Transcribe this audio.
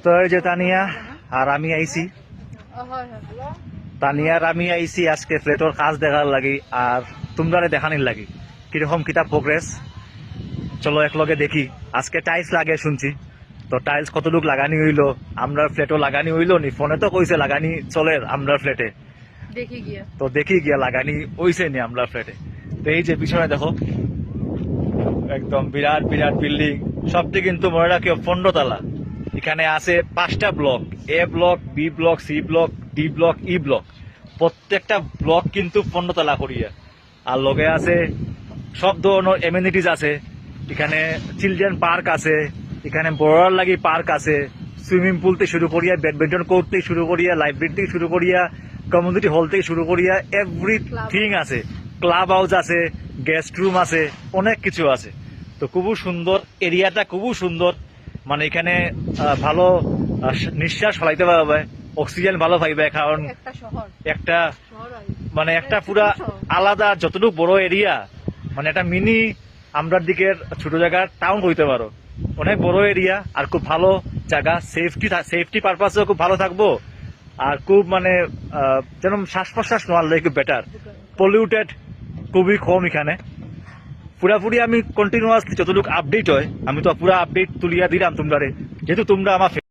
তো এই যে তানিয়া আর আমি আইছি, তানিয়ার আমি আইছি আজকে ফ্লেটর কাজ দেখার লাগি আর তোমরা দেখানির লাগি কিরকম কিতা প্রোগ্রেস। চলো একলগে দেখি। আজকে টাইলস লাগে শুনছি, তো টাইলস কতটুক লাগানি হইলো, আমরা ফ্লেটও লাগানি হইলো নি? ফোনে তো কইছে লাগানি চলে আমরা ফ্লেটে, তো দেখি গিয়া লাগানি হইছে নি আমরা ফ্লেটে। তো এই যে পিছনে দেখো একদম বিরাট বিরাট বিল্ডিং, সবটি কিন্তু মনে রাখিও 15 তলা। এখানে আছে 5টা block, A block, B block, C block, D block, E block. প্রত্যেকটা ব্লক কিন্তু 15 তলা করিয়া। আর লগে আছে সব ধরনের এমিনিটিস আছে। এখানে চিলড্রেন পার্ক আছে, এখানে বড়ার লাগি পার্ক আছে, সুইমিং পুল থেকে শুরু করিয়া, ব্যাডমিন্টন কোর্ট থেকে শুরু করিয়া, লাইব্রেরি থেকে শুরু করিয়া, কমিউনিটি হল থেকে শুরু করিয়া এভরিথিং আছে। ক্লাব হাউস আছে, গেস্ট রুম আছে, অনেক কিছু আছে। তো খুবই সুন্দর এরিয়াটা, খুবই সুন্দর। মানে এখানে ভালো নিঃশ্বাস ফলাইতে পারবে, অক্সিজেন ভালো পাইবে, কারণ একটা মানে একটা পুরা আলাদা যতটুকু বড় এরিয়া, মানে একটা মিনি আমরার দিকের ছোট জায়গার টাউন হইতে পারো। অনেক বড় এরিয়া আর খুব ভালো জায়গা, সেফটি পারপাসেও খুব ভালো থাকবো। আর খুব মানে যেন শ্বাস প্রশ্বাস নেওয়ার লাগে খুব বেটার। পলিউটেড খুবই কম এখানে। পুরাপুরি আমি কন্টিনিউয়াসলি যতটুকু আপডেট হয় আমি তো পুরা আপডেট তুলিয়া দিলাম তোমরা, যেহেতু তোমরা আমার